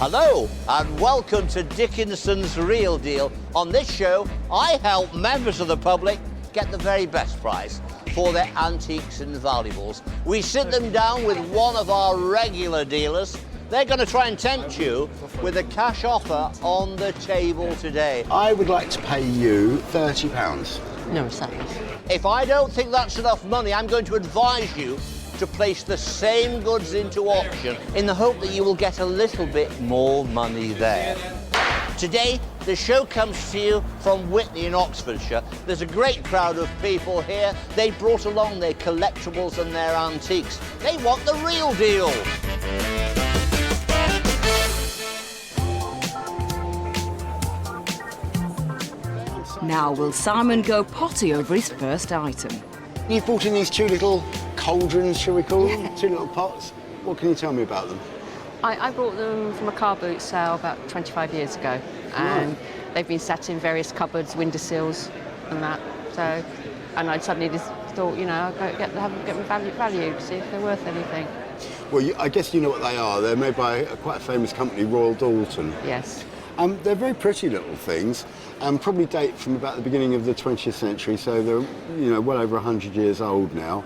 Hello and welcome to Dickinson's Real Deal. On this show, I help members of the public get the very best price for their antiques and valuables. We sit them down with one of our regular dealers. They're going to try and tempt you with a cash offer on the table today. I would like to pay you £30. No, thanks. If I don't think that's enough money, I'm going to advise you to place the same goods into auction in the hope that you will get a little bit more money there. Today, the show comes to you from Witney in Oxfordshire. There's a great crowd of people here. They brought along their collectibles and their antiques. They want the real deal. Now will Simon go potty over his first item? You've brought in these two little cauldrons, shall we call them? Two little pots. What can you tell me about them? I brought them from a car boot sale about 25 years ago, and they've been sat in various cupboards, windowsills and that. So, and I suddenly just thought, you know, I'll go get them valued, see if they're worth anything. Well, I guess you know what they are. They're made by a quite famous company, Royal Doulton. Yes. They're very pretty little things, and probably date from about the beginning of the 20th century, so they're, you know, well over 100 years old now.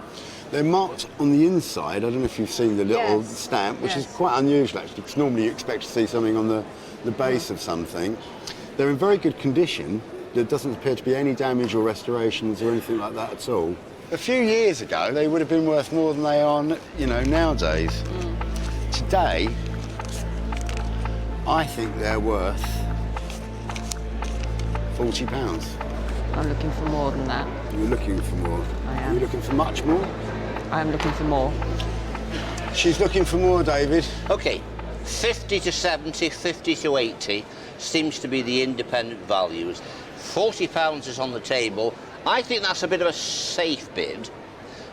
They're marked on the inside. I don't know if you've seen the little stamp, which is quite unusual actually, because normally you expect to see something on the base of something. They're in very good condition. There doesn't appear to be any damage or restorations or anything like that at all. A few years ago, they would have been worth more than they are, you know, nowadays. Today, I think they're worth £40. I'm looking for more than that. You're looking for more? I am. Are you looking for much more? I am looking for more. She's looking for more, David. OK, 50 to 70, 50 to 80 seems to be the independent values. £40 is on the table. I think that's a bit of a safe bid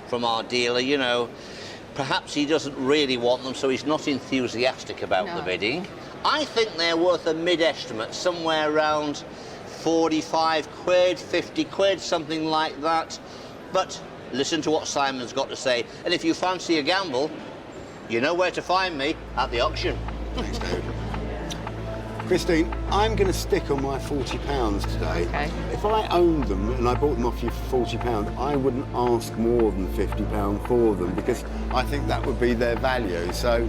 from our dealer, you know. Perhaps he doesn't really want them, so he's not enthusiastic about the bidding. I think they're worth a mid-estimate, somewhere around 45 quid, 50 quid, something like that. But listen to what Simon's got to say. And if you fancy a gamble, you know where to find me at the auction. Thanks, David. Christine, I'm going to stick on my £40 today. Okay. If I owned them and I bought them off you for £40, I wouldn't ask more than £50 for them because I think that would be their value. So,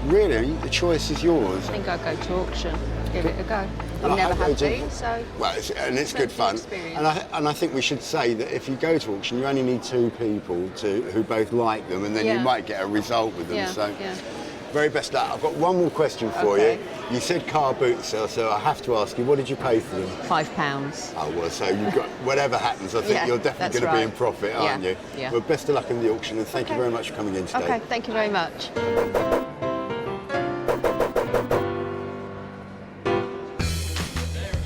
really, the choice is yours. I think I'll go to auction, give it a go. I've never had been, so... Well, it's good fun. And I think we should say that if you go to auction, you only need two people who both like them, and then you might get a result with them. Very best luck. I've got one more question for you. You said car boot sale, so I have to ask you, what did you pay for them? £5. Oh, well, so you've got, whatever happens, I think you're definitely going to be in profit, aren't you? Yeah. Well, best of luck in the auction, and thank you very much for coming in today. OK, thank you very much.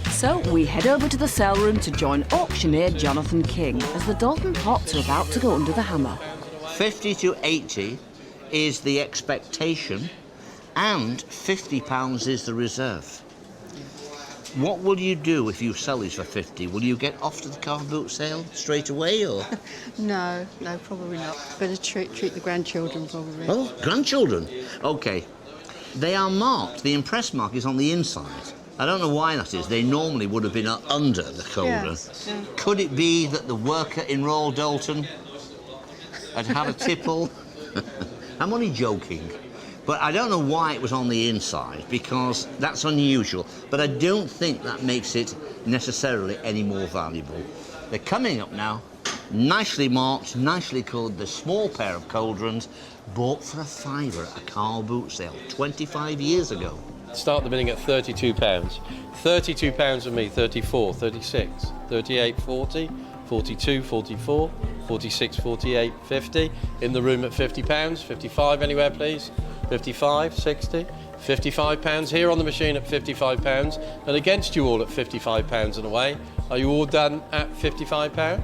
So we head over to the sale room to join auctioneer Jonathan King as the Doulton pots are about to go under the hammer. 50 to 80 is the expectation, and £50 is the reserve. What will you do if you sell these for 50? Will you get off to the car boot sale straight away, or...? No, probably not. Better treat the grandchildren, probably. Oh, grandchildren? OK. They are marked. The impress mark is on the inside. I don't know why that is. They normally would have been under the cauldron. Yes, yeah. Could it be that the worker in Royal Doulton had had a tipple? I'm only joking. But I don't know why it was on the inside, because that's unusual. But I don't think that makes it necessarily any more valuable. They're coming up now, nicely marked, nicely coloured. The small pair of cauldrons bought for £5 at a car boot sale 25 years ago. Start the bidding at £32. £32 for me, 34, 36, 38, 40, 42, 44, 46, 48, 50. In the room at £50, 55 anywhere, please. 55, 60, £55 here on the machine at £55, and against you all at £55 and away. Are you all done at £55?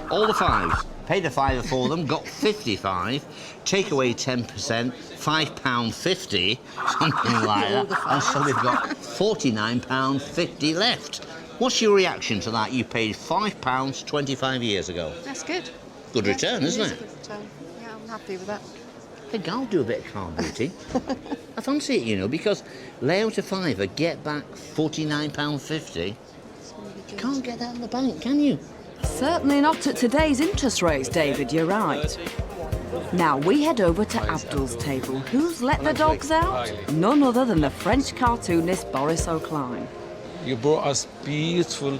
All the fives. Paid a £5 for them, got 55, take away 10%, £5.50, something like that, and so we've got £49.50 left. What's your reaction to that? You paid £5 25 years ago. That's good. Good return, isn't it? Good return. Yeah, I'm happy with that. think I'll do a bit of car booting. I fancy it, you know, because lay out a fiver, get back £49.50. You can't get that in the bank, can you? Certainly not at today's interest rates, David, you're right. Now we head over to Abdul's table. Who's let the dogs out? None other than the French cartoonist Boris O'Klein. You brought us beautiful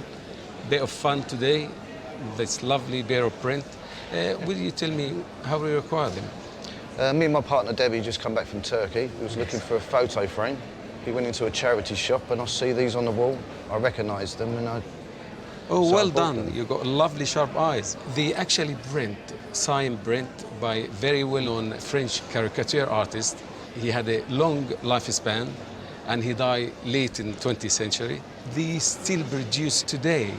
bit of fun today, this lovely bear of print. Will you tell me how we acquire them? Me and my partner Debbie just come back from Turkey. We was looking for a photo frame. We went into a charity shop and I see these on the wall. I recognised them and I... Oh, So well I bought done. them. You got lovely sharp eyes. They actually sign print by very well-known French caricature artist. He had a long lifespan and he died late in the 20th century. They still produce today.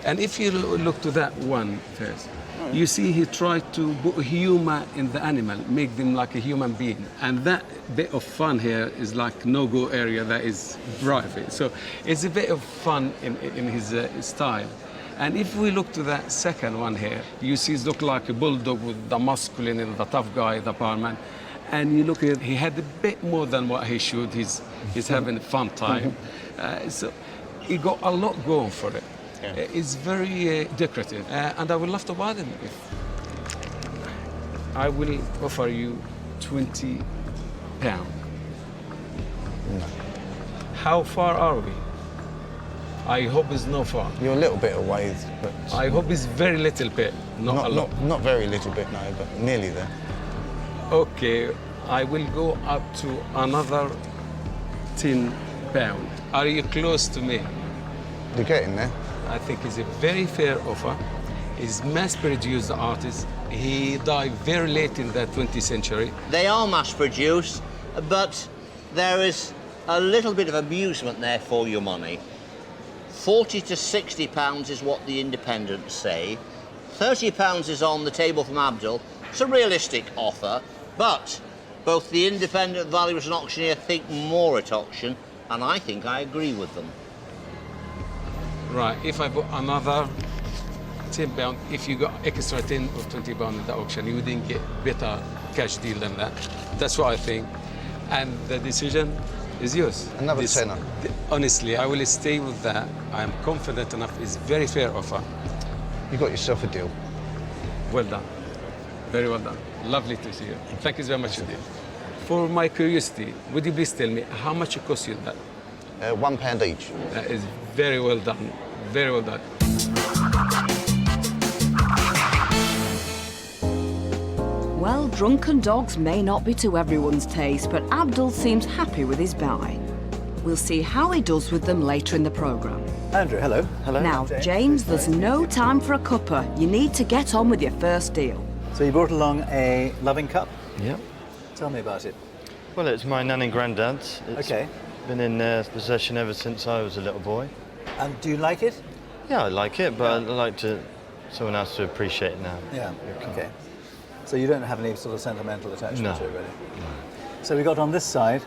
And if you look to that one first, you see he tried to put humor in the animal, make them like a human being. And that bit of fun here is like no-go area that is private. So it's a bit of fun in his style. And if we look to that second one here, you see it look like a bulldog with the masculine and the tough guy, the powerman. And you look at, he had a bit more than what he should. He's having a fun time. So he got a lot going for it. Yeah. It's very decorative, and I would love to buy them. I will offer you £20. No. How far are we? I hope it's no far. You're a little bit away, but... I hope it's very little bit, not a lot. Not very little bit, no, but nearly there. Okay, I will go up to another £10. Are you close to me? You're getting there. I think it's a very fair offer. He's mass-produced artist. He died very late in the 20th century. They are mass-produced, but there is a little bit of amusement there for your money. £40 to £60 is what the independents say. £30 is on the table from Abdul. It's a realistic offer, but both the independent valuers and auctioneer think more at auction, and I think I agree with them. Right, if I put another £10, if you got extra 10 or £20 in the auction, you wouldn't get better cash deal than that. That's what I think. And the decision is yours. Another tenner. Honestly, I will stay with that. I am confident enough. It's very fair offer. You got yourself a deal. Well done. Very well done. Lovely to see you. Thank you very much indeed. For my curiosity, would you please tell me how much it cost you that? £1 each. That is very well done. Very well done. Well, drunken dogs may not be to everyone's taste, but Abdul seems happy with his buy. We'll see how he does with them later in the programme. Andrew, hello. Hello. Now, James, there's no time for a cuppa. You need to get on with your first deal. So you brought along a loving cup. Yep. Tell me about it. Well, it's my nan and granddad's. It's Okay. been in their possession ever since I was a little boy. And do you like it? Yeah, I like it, but I'd like someone else to appreciate it now. Yeah. Okay. So you don't have any sort of sentimental attachment No. to it, really? No. So we got on this side,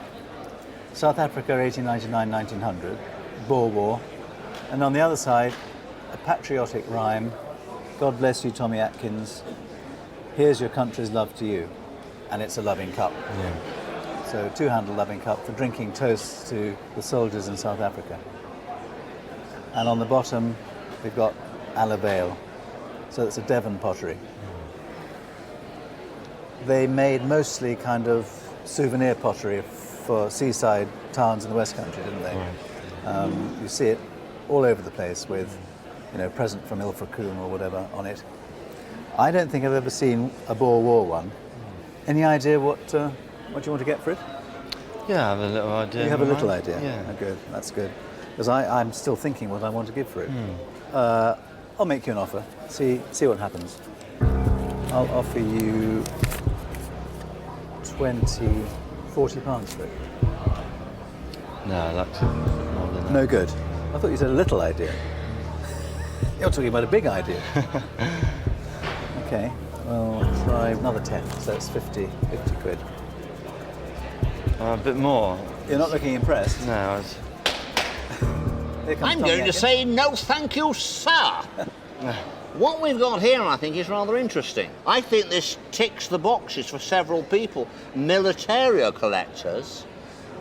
South Africa 1899-1900, Boer War, and on the other side, a patriotic rhyme, God bless you, Tommy Atkins, here's your country's love to you, and it's a loving cup. Yeah. So two-handle loving cup for drinking toasts to the soldiers in South Africa. And on the bottom, we've got alabaster, so it's a Devon pottery. They made mostly kind of souvenir pottery for seaside towns in the West Country, didn't they? Right. You see it all over the place with, you know, present from Ilfracombe or whatever on it. I don't think I've ever seen a Boer War one. Any idea what you want to get for it? Yeah, I have a little idea. You have a little idea? Yeah. Oh, good, that's good. Because I'm still thinking what I want to give for it. I'll make you an offer, see what happens. I'll offer you £40 for it. No, I'd like to more than that. No good. I thought you said a little idea. You're talking about a big idea. Okay, well, try another 10, so it's 50 quid. A bit more. You're not looking impressed? No, Here comes I'm Tommy going to Atkins. say no thank you, sir. What we've got here, I think, is rather interesting. I think this ticks the boxes for several people. Militario collectors,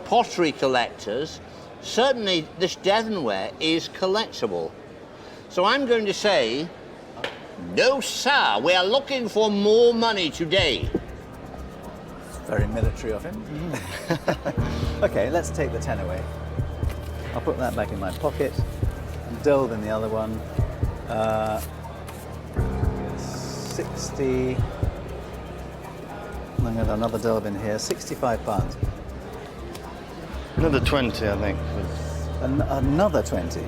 pottery collectors, certainly this Devonware is collectible. So I'm going to say, no, sir, we are looking for more money today. Very military of him. Okay, let's take the 10 away. I'll put that back in my pocket and delve in the other one. 60. I'm going to have another delve in here. £65. Another 20, I think. Another 20.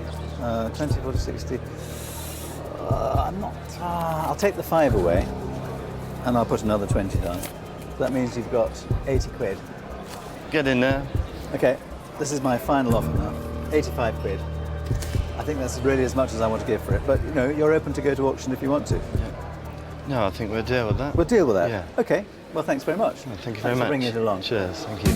20, 40, 60. I'm not. I'll take the 5 away and I'll put another 20 down. That means you've got 80 quid. Get in there. Okay, this is my final offer now. 85 quid. I think that's really as much as I want to give for it. But, you know, you're open to go to auction if you want to. No, I think we'll deal with that. We'll deal with that? Yeah. Okay. Well, thanks very much. Well, thank you Thanks very much. for bringing it along. Cheers. Thank you.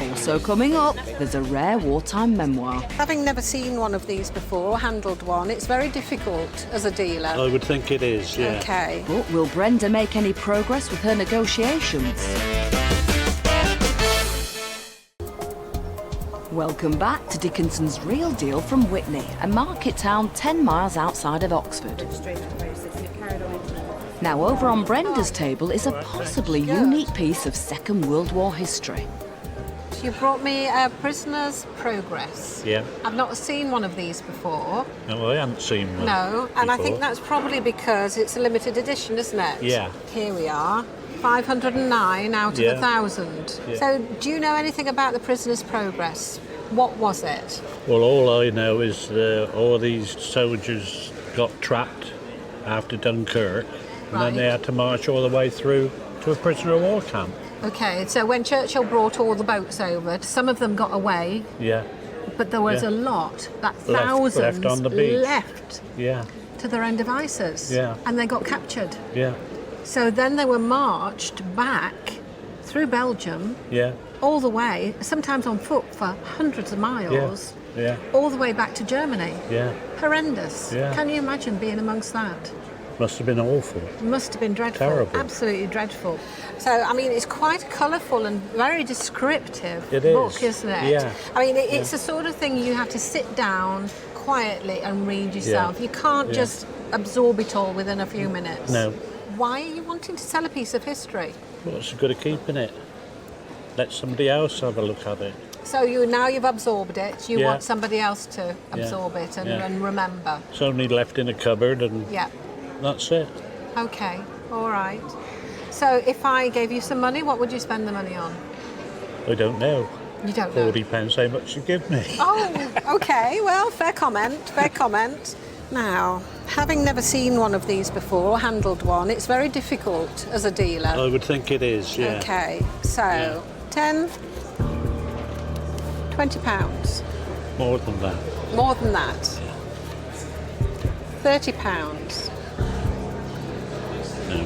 Also coming up, there's a rare wartime memoir. Having never seen one of these before or handled one, it's very difficult as a dealer. I would think it is, yeah. Okay. But will Brenda make any progress with her negotiations? Welcome back to Dickinson's Real Deal from Witney, a market town 10 miles outside of Oxford. Now over on Brenda's table is a possibly unique piece of Second World War history. You brought me a Prisoner's Progress. Yeah. I've not seen one of these before. No, I haven't seen one. No, and I before. think that's probably because it's a limited edition, isn't it? Yeah. Here we are. 509 out of 1,000. Yeah. So, do you know anything about the Prisoner's Progress? What was it? Well, all I know is all these soldiers got trapped after Dunkirk, and then they had to march all the way through to a prisoner of war camp. Okay, so when Churchill brought all the boats over, some of them got away, Yeah. but there was Yeah. a lot, Left thousands on the beach. left Yeah. to their own devices. Yeah. And they got captured. Yeah. So then they were marched back through Belgium, Yeah. all the way, sometimes on foot for hundreds of miles, Yeah. all the way back to Germany. Yeah. Horrendous. Yeah. Can you imagine being amongst that? Must have been awful. It must have been dreadful. Terrible. Absolutely dreadful. So, I mean, it's quite a colourful and very descriptive It is. book, isn't it? Yeah. I mean, it's the sort of thing you have to sit down quietly and read yourself. You can't just absorb it all within a few minutes. No. Why are you wanting to sell a piece of history? What's the good of keeping it? Let somebody else have a look at it. So you've absorbed it. You Yeah. want somebody else to absorb it and remember. It's only left in a cupboard and Yeah. that's it. Okay. All right. So if I gave you some money, what would you spend the money on? I don't know. You don't know. 40 pence, how much you give me? Oh, okay. Well, fair comment. Fair comment. Now, having never seen one of these before or handled one, it's very difficult as a dealer. I would think it is, yeah. Okay. So, 10, 20 pounds. More than that. More than that. 30 pounds. No.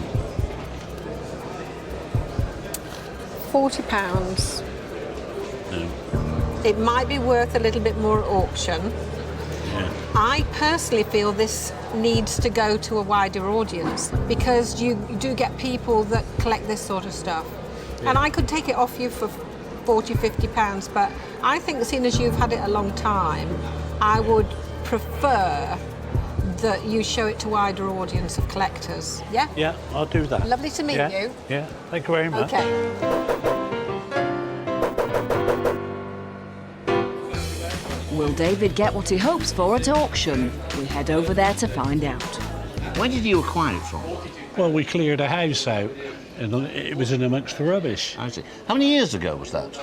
40 pounds. No. It might be worth a little bit more at auction. Yeah. I personally feel this needs to go to a wider audience because you do get people that collect this sort of stuff. Yeah. And I could take it off you for 40, 50 pounds, but I think seeing as you've had it a long time, I would prefer that you show it to a wider audience of collectors. Yeah? Yeah, I'll do that. Lovely to meet you. Yeah, thank you very much. Okay. Will David get what he hopes for at auction? We head over there to find out. Where did you acquire it from? Well, we cleared a house out and it was in amongst the rubbish. I see. How many years ago was that?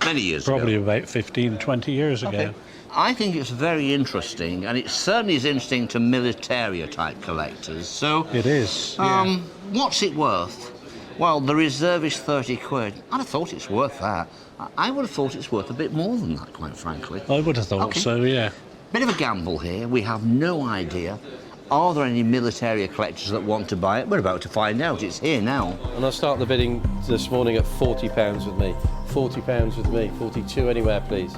Many years Probably ago. about 15, 20 years ago. Okay. I think it's very interesting, and it certainly is interesting to militaria-type collectors. So It is, yeah. What's it worth? Well, the reserve is 30 quid. I'd have thought it's worth that. I would have thought it's worth a bit more than that, quite frankly. I would have thought Okay. so, yeah. Bit of a gamble here. We have no idea. Are there any militaria collectors that want to buy it? We're about to find out. It's here now. And I'll start the bidding this morning at £40 with me. £40 with me. 42 anywhere, please.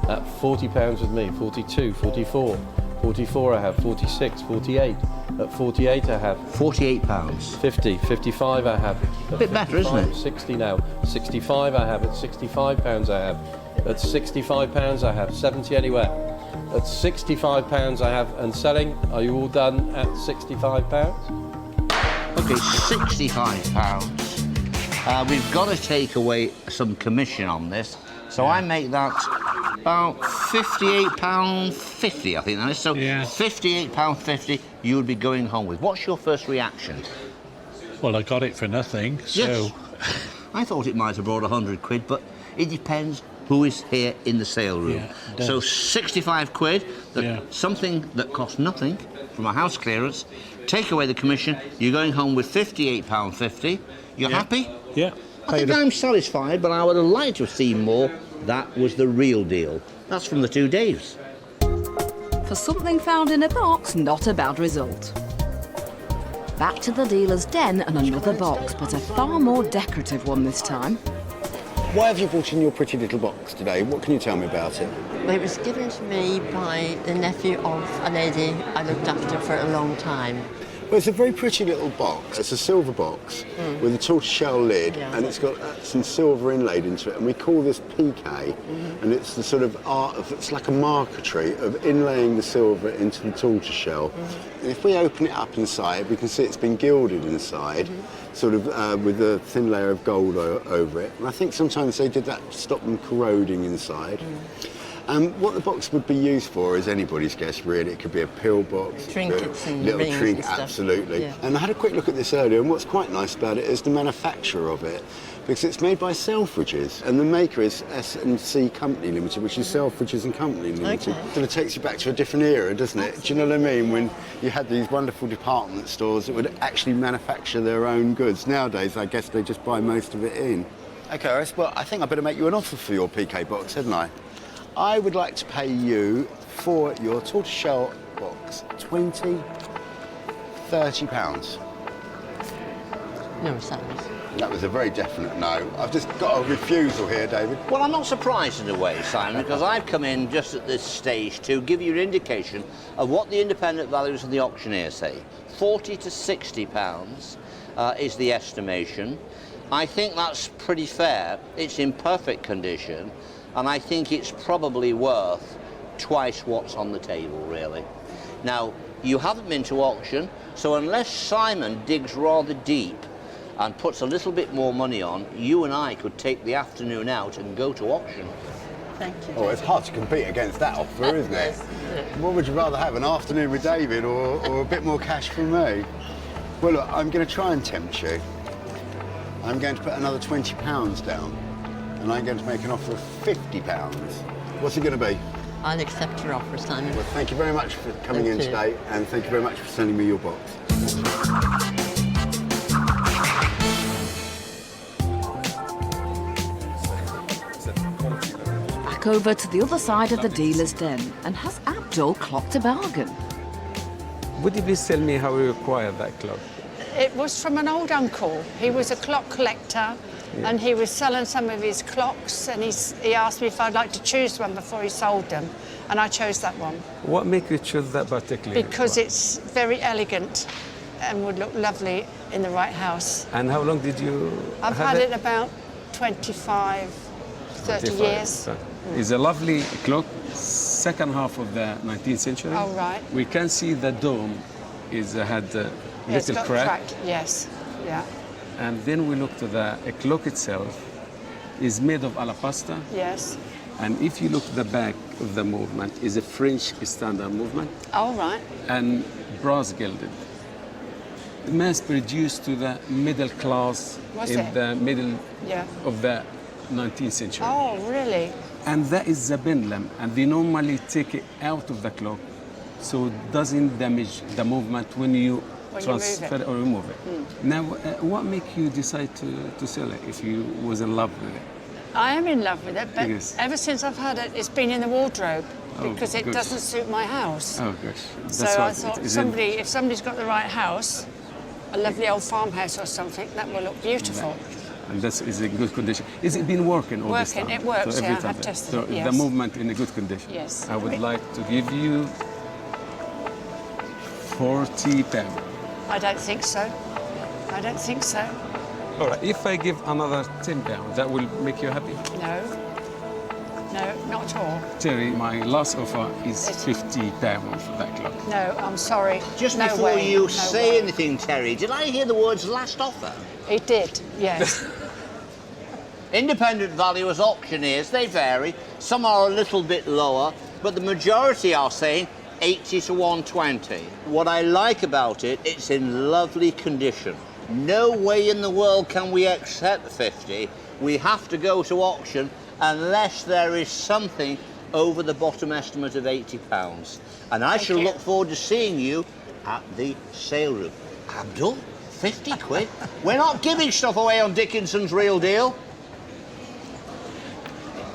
at £40 with me, 42, 44. 44 I have, 46, 48. At 48 I have. £48. 50, 55 I have. A bit better, isn't it? 60 now. 65 I have. At £65 I have. At £65 I have. 70 anywhere. At £65 I have. And selling, are you all done at £65? Okay, £65. We've got to take away some commission on this. So I make that about £58.50, I think that is. So £58.50 you would be going home with. What's your first reaction? Well, I got it for nothing, so... Yes. I thought it might have brought £100, but it depends who is here in the sale room. Yeah, so 65 quid, something that costs nothing from a house clearance, take away the commission, you're going home with £58.50. You're happy? Yeah. I think I'm satisfied, but I would have liked to have seen more. That was the real deal. That's from the two Daves. For something found in a box, not a bad result. Back to the dealer's den and another box, but a far more decorative one this time. Why have you brought in your pretty little box today? What can you tell me about it? Well, it was given to me by the nephew of a lady I looked after for a long time. Well, it's a very pretty little box. It's a silver box with a tortoiseshell lid, and it's got some silver inlaid into it, and we call this PK, and it's the sort of art of, it's like a marquetry of inlaying the silver into the tortoiseshell. And if we open it up inside, we can see it's been gilded inside, sort of with a thin layer of gold over it. And I think sometimes they did that to stop them corroding inside. What the box would be used for is anybody's guess, really. It could be a pill box, trinkets and little rings trinket, and stuff. absolutely. Yeah. And I had a quick look at this earlier, and what's quite nice about it is the manufacture of it, because it's made by Selfridges, and the maker is S&C Company Limited, which is Selfridges and Company Limited. Okay. Sort of takes you back to a different era, doesn't it? Do you know what I mean? When you had these wonderful department stores that would actually manufacture their own goods. Nowadays, I guess they just buy most of it in. Okay, Iris, well, I think I better make you an offer for your PK box, hadn't I? I would like to pay you for your tortoiseshell box £20, £30. No, thanks. That was a very definite no. I've just got a refusal here, David. Well, I'm not surprised in a way, Simon, because I've come in just at this stage to give you an indication of what the independent values of the auctioneer say. £40 to £60 is the estimation. I think that's pretty fair. It's in perfect condition, and I think it's probably worth twice what's on the table, really. Now, you haven't been to auction, so unless Simon digs rather deep and puts a little bit more money on, you and I could take the afternoon out and go to auction. Thank you. Oh, it's hard to compete against that offer, isn't it? What would you rather have, an afternoon with David or a bit more cash from me? Well, look, I'm going to try and tempt you. I'm going to put another £20 down, and I'm going to make an offer of £50. What's it going to be? I'll accept your offer, Simon. Well, thank you very much for coming in today, and thank you very much for sending me your box. Back over to the other side of the dealer's den, and has Abdul clocked a bargain? Would you please tell me how you acquired that clock? It was from an old uncle. He was a clock collector, and he was selling some of his clocks, and he asked me if I'd like to choose one before he sold them, and I chose that one. What made you choose that particular Because one? it's very elegant and would look lovely in the right house. And how long did you I've have had it about 25, 30 years. It's a lovely clock, second half of the 19th century. Oh, right. We can see the dome had a It's little got crack. yes, yeah. And then we look to the clock itself is made of alabaster. Yes. And if you look at the back of the movement, is a French standard movement. Oh, right. And brass gilded. Mass produced to the middle class Was in it? the middle Yeah. of the 19th century. Oh, really? And that is the pendulum, and they normally take it out of the clock so it doesn't damage the movement when you transfer it or remove it. Now, what made you decide to sell it if you was in love with it? I am in love with it, but Yes. ever since I've had it, it's been in the wardrobe because it good. doesn't suit my house. Oh gosh, So that's I why thought it is in- if somebody's got the right house, a lovely old farmhouse or something, that will look beautiful. and this is in good condition. Is it been working all this time? Working, it works, so yeah, every time. I've tested So it, yes. the movement in a good condition. Yes. I would like to give you £40. I don't think so. I don't think so. All right, if I give another £10, that will make you happy? No. No, not at all. Terry, my last offer is £50 for that clock. No, I'm sorry. Just no before way, you no say way. anything, Terry, did I hear the words last offer? It did, yes. Independent valuers, auctioneers, they vary. Some are a little bit lower, but the majority are saying 80 to 120. What I like about it, it's in lovely condition. No way in the world can we accept 50. We have to go to auction unless there is something over the bottom estimate of £80. And I shall look forward to seeing you at the sale room. Abdul, 50 quid? We're not giving stuff away on Dickinson's Real Deal.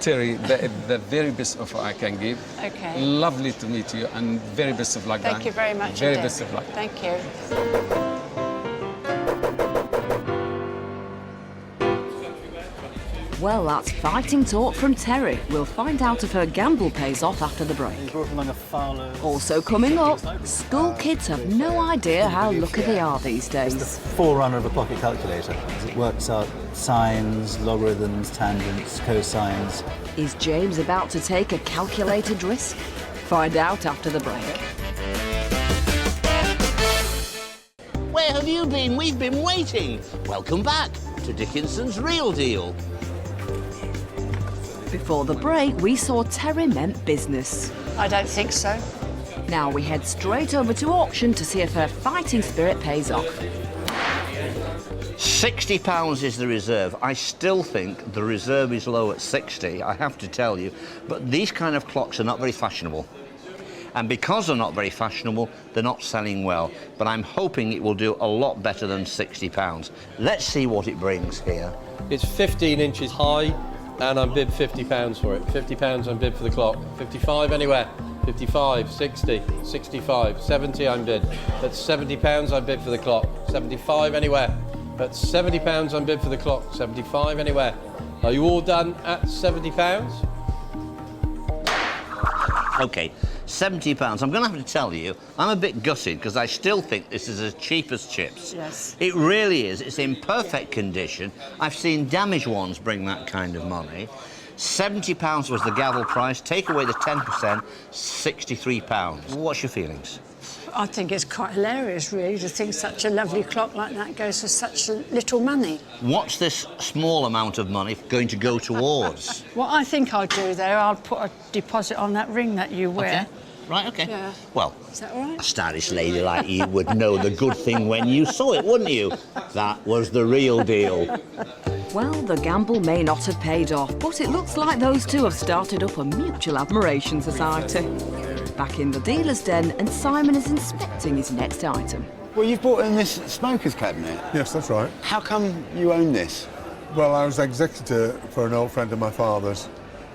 Terry, the very best offer I can give. Okay. Lovely to meet you, and very best of luck. Thank you very much. Very indeed. best of luck. Thank you. Well, that's fighting talk from Terry. We'll find out if her gamble pays off after the break. He brought along a Fowler. Also coming up, school kids have no idea how lucky they are these days. It's the forerunner of a pocket calculator. It works out sines, logarithms, tangents, cosines. Is James about to take a calculated risk? Find out after the break. Where have you been? We've been waiting. Welcome back to Dickinson's Real Deal. Before the break, we saw Terry meant business. I don't think so. Now we head straight over to auction to see if her fighting spirit pays off. £60 is the reserve. I still think the reserve is low at 60, I have to tell you. But these kind of clocks are not very fashionable. And because they're not very fashionable, they're not selling well. But I'm hoping it will do a lot better than £60. Let's see what it brings here. It's 15 inches high, and I'm bid £50 for it. £50 I'm bid for the clock. 55 anywhere. 55, 60, 65, 70 I'm bid. That's £70 I bid for the clock. 75 anywhere. That's £70 I'm bid for the clock. 75 anywhere. Are you all done at £70? OK, £70. I'm going to have to tell you, I'm a bit gutted because I still think this is as cheap as chips. Yes. It really is. It's in perfect condition. I've seen damaged ones bring that kind of money. £70 was the gavel price. Take away the 10%, £63. What's your feelings? I think it's quite hilarious, really, to think such a lovely clock like that goes for such little money. What's this small amount of money going to go towards? What I think I'll do there, I'll put a deposit on that ring that you wear. Okay. Right, OK. Yeah. Well, Is that all right? a stylish lady like you would know the good thing when you saw it, wouldn't you? That was the real deal. Well, the gamble may not have paid off, but it looks like those two have started up a mutual admiration society. Back in the dealer's den, and Simon is inspecting his next item. Well, you've brought in this smoker's cabinet. Yes, that's right. How come you own this? Well, I was executor for an old friend of my father's,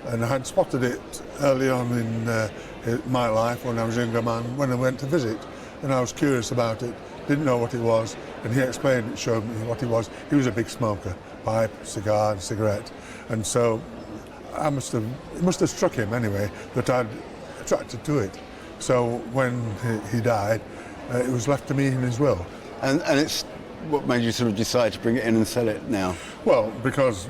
and I had spotted it early on in my life when I was a younger man, when I went to visit, and I was curious about it, didn't know what it was, and he explained it, showed me what it was. He was a big smoker, pipe, cigar, and cigarette, and so it must have struck him anyway that I'd attracted to it. So when he died, it was left to me in his will. And it's what made you sort of decide to bring it in and sell it now? Well, because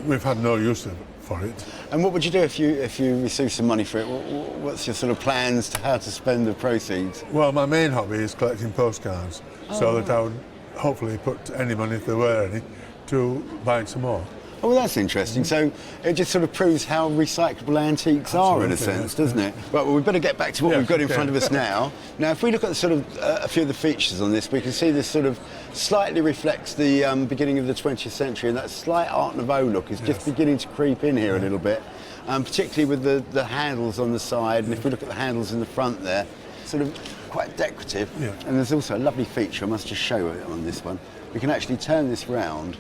we've had no use for it. And what would you do if you received some money for it? What's your sort of plans to how to spend the proceeds? Well, my main hobby is collecting postcards, so that I would hopefully put any money, if there were any, to buying some more. Oh, well, that's interesting. So it just sort of proves how recyclable antiques are, in a sense, doesn't it? Right, well, we better get back to what we've got in front of us now. Now, if we look at sort of a few of the features on this, we can see this sort of slightly reflects the beginning of the 20th century, and that slight Art Nouveau look is just beginning to creep in here a little bit, particularly with the handles on the side, and if we look at the handles in the front there, sort of quite decorative. Yeah. And there's also a lovely feature, I must just show it on this one. We can actually turn this round.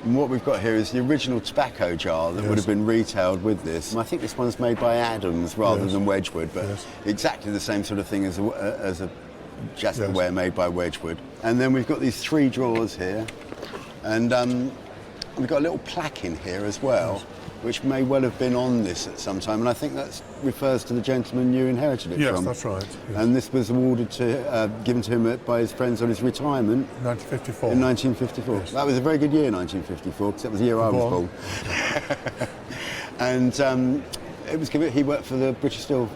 And what we've got here is the original tobacco jar that would have been retailed with this. And I think this one's made by Adams rather than Wedgwood, but exactly the same sort of thing as a Jasperware made by Wedgwood. And then we've got these three drawers here, and we've got a little plaque in here as well, which may well have been on this at some time, and I think that refers to the gentleman you inherited it from. Yes, that's right. Yes. And this was awarded to, given to him by his friends on his retirement. 1954. In 1954. Yes. That was a very good year, 1954, because that was the year I was born. And it was given, he worked for the British Steel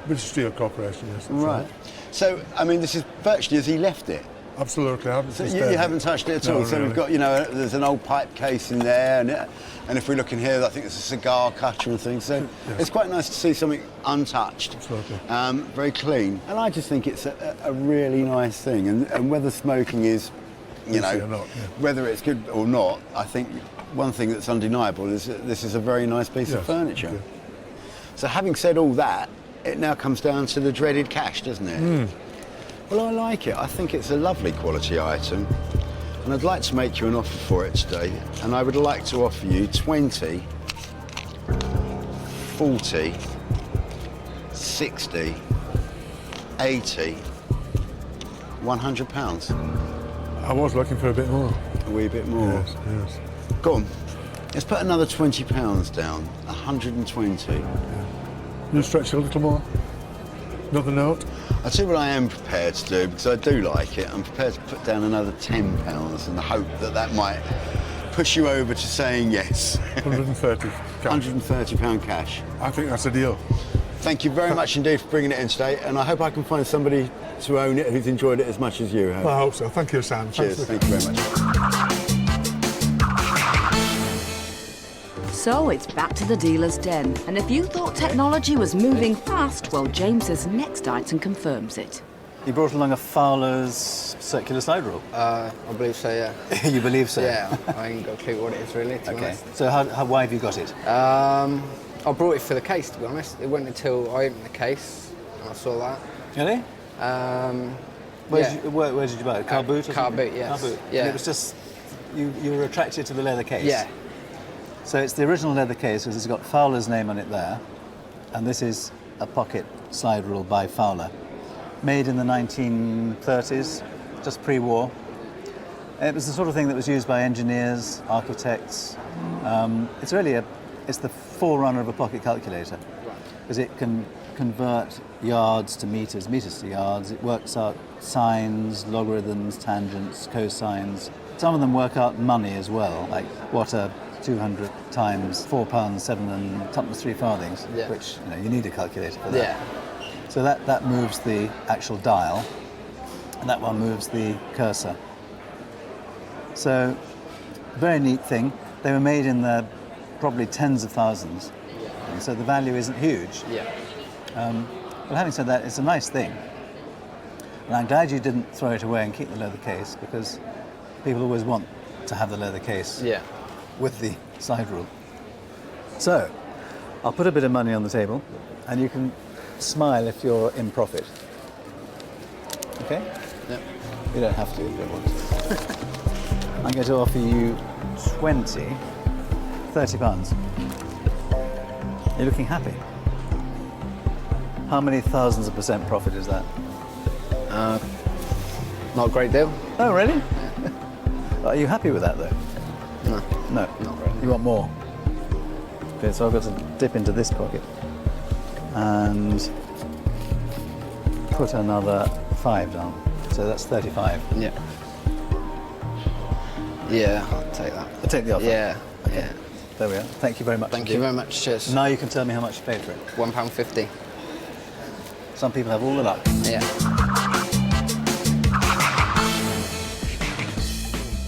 Corporation, yes. That's right. So, I mean, this is virtually as he left it. Absolutely, I haven't. So you haven't touched it at all. So really. we've got, you know, there's an old pipe case in there, and if we look in here, I think there's a cigar cutter and things. So it's quite nice to see something untouched, Absolutely. Very clean. And I just think it's a really nice thing. And whether smoking is, you know, or not, whether it's good or not, I think one thing that's undeniable is that this is a very nice piece of furniture. Okay. So having said all that, it now comes down to the dreaded cash, doesn't it? Mm. Well, I like it. I think it's a lovely quality item, and I'd like to make you an offer for it today. And I would like to offer you 20, 40, 60, 80, £100. I was looking for a bit more. A wee bit more. Yes, yes. Go on. Let's put another £20 down. 120. Can you stretch it a little more? Another note? I'll tell you what I am prepared to do, because I do like it. I'm prepared to put down another £10 in the hope that that might push you over to saying yes. 130 cash. £130 cash. I think that's a deal. Thank you very much indeed for bringing it in today, and I hope I can find somebody to own it who's enjoyed it as much as you have. Well, I hope so. Thank you, Sam. Cheers. Thank you very much. So it's back to the dealer's den, and if you thought technology was moving fast, well, James's next item confirms it. You brought along a Fowler's circular slide rule? I believe so, yeah. You believe so? Yeah, I ain't got a clue what it is really, to be honest. So why have you got it? I brought it for the case, to be honest. It wasn't until I opened the case and I saw that. Really? Where did you buy it? Car boot? Car boot, yes. Car boot. Yeah. And it was just, you were attracted to the leather case? Yeah. So it's the original leather case, because it's got Fowler's name on it there, and this is a pocket slide rule by Fowler, made in the 1930s, just pre-war. It was the sort of thing that was used by engineers, architects. It's the forerunner of a pocket calculator, because it can convert yards to meters, meters to yards. It works out sines, logarithms, tangents, cosines. Some of them work out money as well, like what a 200 times £4, 7 and tuppence 3 farthings, which you need a calculator for that. Yeah. So that moves the actual dial, and that one moves the cursor. So, very neat thing. They were made in the probably tens of thousands, and so the value isn't huge. Yeah. But having said that, it's a nice thing. And I'm glad you didn't throw it away and keep the leather case, because people always want to have the leather case with the side rule. So, I'll put a bit of money on the table, and you can smile if you're in profit. Okay? Yep. You don't have to if you don't want to. I'm going to offer you £30. You're looking happy. How many thousands of % profit is that? Not a great deal. Oh, really? Are you happy with that, though? No. No? Not really. You want more? Okay, so I've got to dip into this pocket and put another 5 down. So that's 35. Yeah. Yeah, I'll take that. I'll take the offer? Yeah. Okay. Yeah. There we are. Thank you very much. Thank you very much. Cheers. Now you can tell me how much you paid for it. £1.50. Some people have all the luck. Yeah.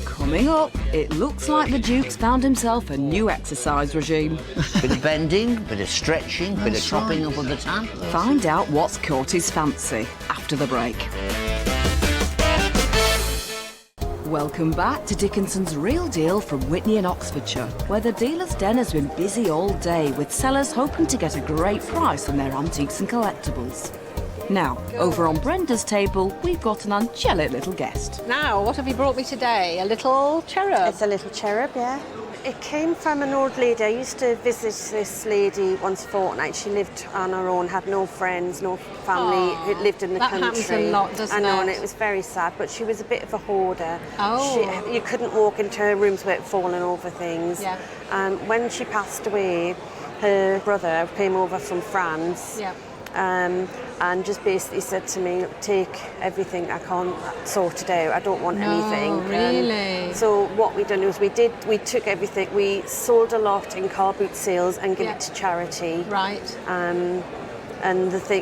Coming up, it looks like the Duke's found himself a new exercise regime. Bit of bending, bit of stretching, bit of chopping up of the tan. Find out what's caught his fancy after the break. Welcome back to Dickinson's Real Deal from Witney in Oxfordshire, where the dealer's den has been busy all day with sellers hoping to get a great price on their antiques and collectibles. Now, over on Brenda's table, we've got an angelic little guest. Now, what have you brought me today? A little cherub? It's a little cherub, yeah. It came from an old lady. I used to visit this lady once a fortnight. She lived on her own, had no friends, no family, who lived in the country. That happens a lot, doesn't it? I know, and it was very sad, but she was a bit of a hoarder. Oh. You couldn't walk into her rooms without falling over things. Yeah. When she passed away, her brother came over from France. Yeah. And just basically said to me, take everything, I can't sort it out, I don't want anything. Really? So what we done was we took everything, we sold a lot in car boot sales and give it to charity. Right. And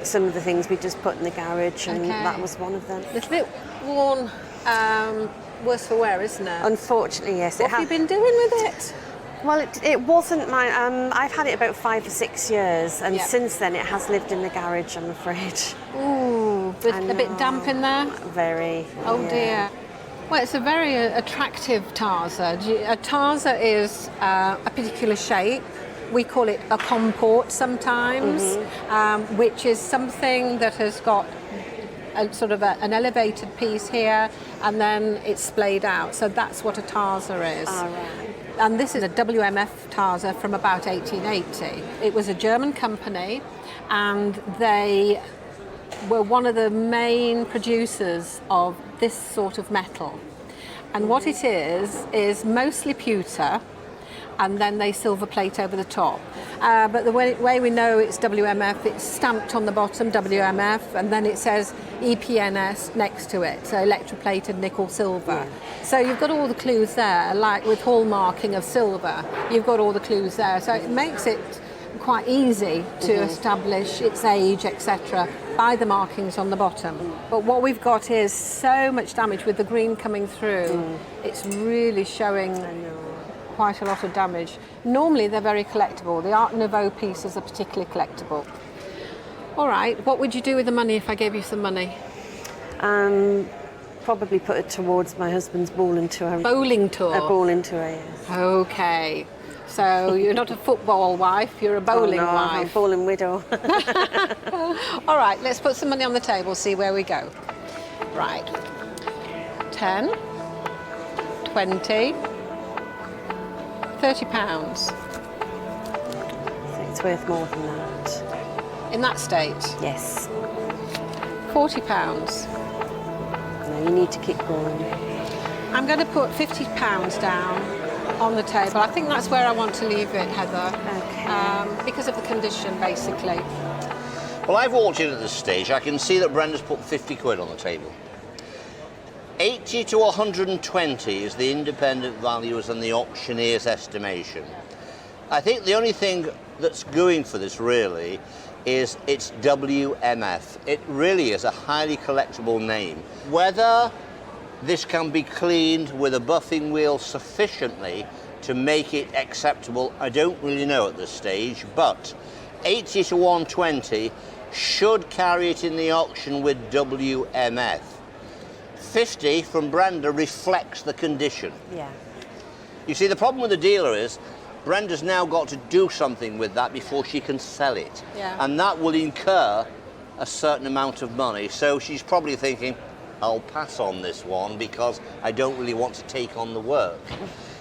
some of the things we just put in the garage, and that was one of them. A little bit worn, worse for wear, isn't it? Unfortunately, yes. What have you been doing with it? Well, it wasn't mine. I've had it about 5 or 6 years, and since then it has lived in the garage, I'm afraid. Ooh, a bit damp in there? Very. Oh dear. Well, it's a very attractive tazza. A tazza is a particular shape. We call it a comport sometimes, which is something that has got a sort of an elevated piece here, and then it's splayed out. So that's what a tazza is. All right. And this is a WMF tazza from about 1880. It was a German company, and they were one of the main producers of this sort of metal. And what it is mostly pewter, and then they silver plate over the top. But the way we know it's WMF, it's stamped on the bottom, WMF, and then it says EPNS next to it, so electroplated nickel silver. Yeah. So you've got all the clues there, like with hallmarking of silver, you've got all the clues there. So it makes it quite easy to establish its age, etc., by the markings on the bottom. But what we've got is so much damage with the green coming through. It's really showing quite a lot of damage. Normally they're very collectible. The Art Nouveau pieces are particularly collectible. All right, what would you do with the money if I gave you some money? Probably put it towards my husband's bowling tour. Bowling tour? A bowling tour, yes. Okay. So you're not a football wife, you're a bowling wife. I'm a bowling widow. All right, let's put some money on the table, see where we go. Right. 10, 20, £30. It's worth more than that. In that state? Yes. £40. No, you need to keep going. I'm going to put £50 down on the table. I think that's where I want to leave it, Heather. Okay. Because of the condition, basically. Well, I've walked in at this stage. I can see that Brenda's put 50 quid on the table. 80 to 120 is the independent valuers and the auctioneer's estimation. I think the only thing that's going for this really is its WMF. It really is a highly collectible name. Whether this can be cleaned with a buffing wheel sufficiently to make it acceptable, I don't really know at this stage, but 80 to 120 should carry it in the auction with WMF. 50 from Brenda reflects the condition. Yeah. You see, the problem with the dealer is Brenda's now got to do something with that before she can sell it. Yeah. And that will incur a certain amount of money. So she's probably thinking, I'll pass on this one because I don't really want to take on the work.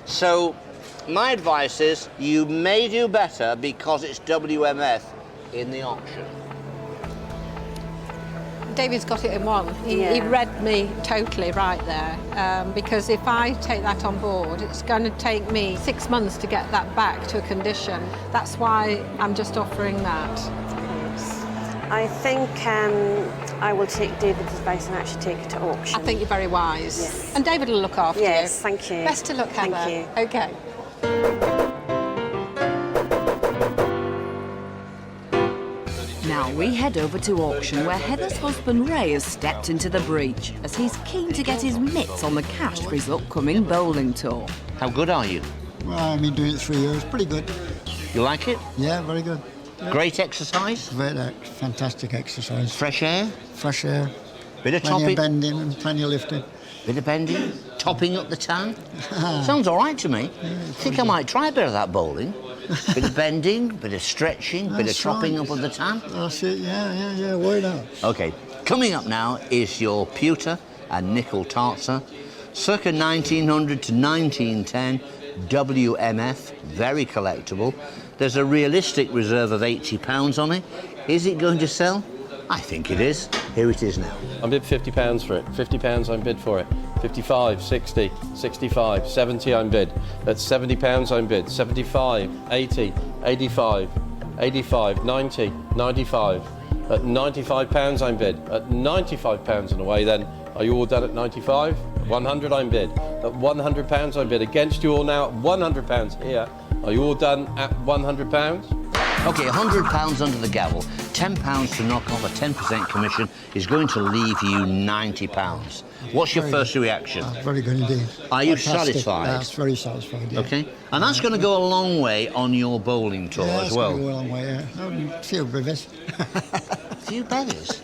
So my advice is you may do better because it's WMF in the auction. David's got it in one. He read me totally right there, because if I take that on board, it's going to take me 6 months to get that back to a condition. That's why I'm just offering that. I think I will take David's advice and actually take it to auction. I think you're very wise. Yes. And David will look after you. Yes, thank you. Best of luck, Heather. Thank you. Okay. Now we head over to auction where Heather's husband Ray has stepped into the breach as he's keen to get his mitts on the cash for his upcoming bowling tour. How good are you? Well, I've been doing it 3 years. Pretty good. You like it? Yeah, very good. Great exercise? Fantastic exercise. Fresh air? Fresh air. Bit of plenty topping? of bending and plenty of lifting. Bit of bending? Topping up the tan? Sounds all right to me. I think I might try a bit of that bowling. Bit of bending, bit of stretching, bit of That's chopping right. up of the tan. That's it, yeah, why not? Okay, coming up now is your pewter and nickel tazza, circa 1900 to 1910, WMF, very collectible. There's a realistic reserve of £80 on it. Is it going to sell? I think it is. Here it is now. I bid £50 for it. £50 I'm bid for it. 55, 60, 65, 70 I'm bid. At £70 I'm bid. 75, 80, 85, 85, 90, 95. At £95 I'm bid. At £95 and away then. Are you all done at 95? 100 I'm bid. At £100 I'm bid. Against you all now at £100 here. Are you all done at £100? Okay, £100 under the gavel, £10 to knock off a 10% commission is going to leave you £90. What's your first reaction? Very good indeed. Are you Fantastic. satisfied? That's very satisfied, yeah. Okay, and that's going to go a long way on your bowling tour as well. Go a long way, yeah. A few bevies. Few bevies.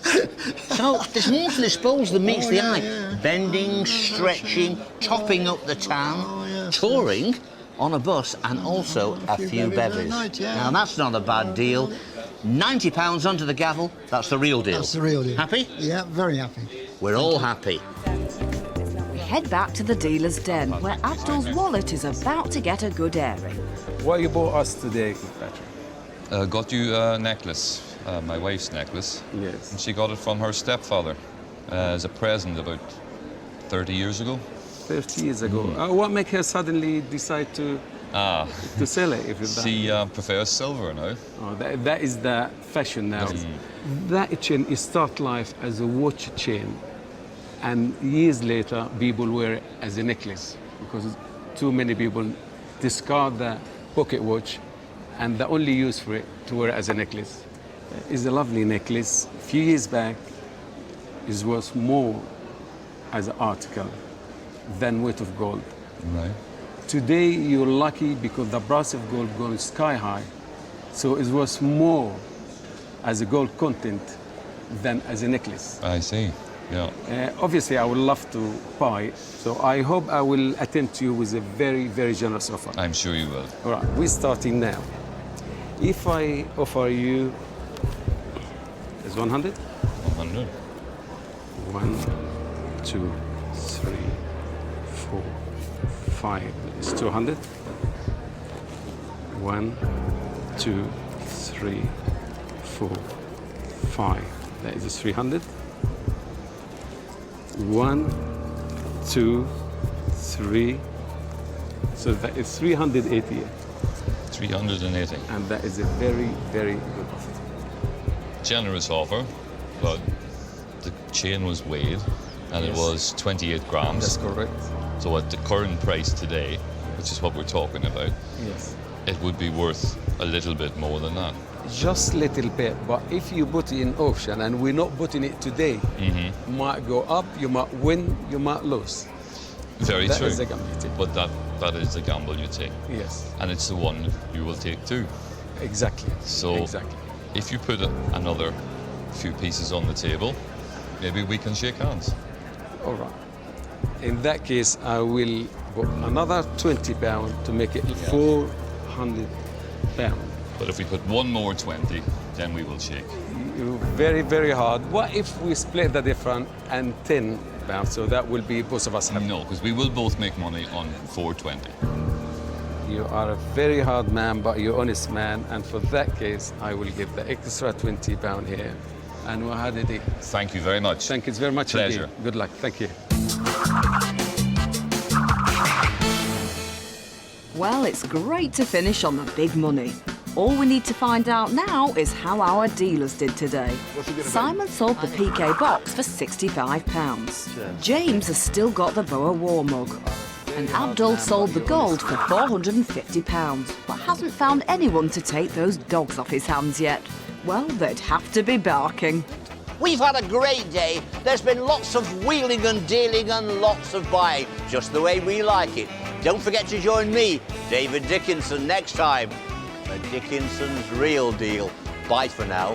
So there's more to this bowls than meets the eye. Yeah. Bending, stretching, topping up the tan, touring on a bus, and also a few bevies. Night, yeah. Now that's not a bad deal. £90 under the gavel, that's the real deal. That's the real deal. Happy? Yeah, very happy. We're all happy. We head back to the dealer's den, where Abdul's wallet is about to get a good airing. What you bought us today, Patrick? Got you a necklace, my wife's necklace. Yes. And she got it from her stepfather as a present about 30 years ago. 30 years ago. What made her suddenly decide to sell it? If it's that? She prefers silver now. Oh, that is the fashion now. That chain is start life as a watch chain, and years later people wear it as a necklace because too many people discard the pocket watch, and the only use for it to wear it as a necklace. It's a lovely necklace. A few years back, it was worth more as an article than weight of gold. Right. Today you're lucky because the price of gold goes sky high, so it was more as a gold content than as a necklace. I see. Yeah. Obviously, I would love to buy it, so I hope I will attend to you with a very, very generous offer. I'm sure you will. All right, we're starting now. If I offer you, is 100? 100. 1, 2, 3, 4, 5. It's 200. 1, 2, 3, 4, 5. That is 300. 1, 2, 3. So that is 380. 380. And that is a very, very good offer. Generous offer, but the chain was weighed and it was 28 grams. That's correct. So at the current price today, which is what we're talking about, Yes. it would be worth a little bit more than that. Just a little bit, but if you put it in auction and we're not putting it today, you might go up, you might win, you might lose. Very That true. is the gamble you take. But that is the gamble you take. Yes. And it's the one you will take too. Exactly. So Exactly. if you put another few pieces on the table, maybe we can shake hands. All right. In that case, I will put another £20 to make it £400. But if we put one more 20, then we will shake. You're very, very hard. What if we split the difference and £10? So that will be both of us happy. No, because we will both make money on 420. You are a very hard man, but you're an honest man. And for that case, I will give the extra £20 here. And we'll have it. Thank you very much. Thank you very much. Pleasure. Indeed. Good luck. Thank you. Well, it's great to finish on the big money. All we need to find out now is how our dealers did today. Simon sold the PK box for £65. James has still got the Boer War mug. And Abdul sold the gold for £450, but hasn't found anyone to take those dogs off his hands yet. Well, they'd have to be barking. We've had a great day. There's been lots of wheeling and dealing and lots of buying, just the way we like it. Don't forget to join me, David Dickinson, next time for Dickinson's Real Deal. Bye for now.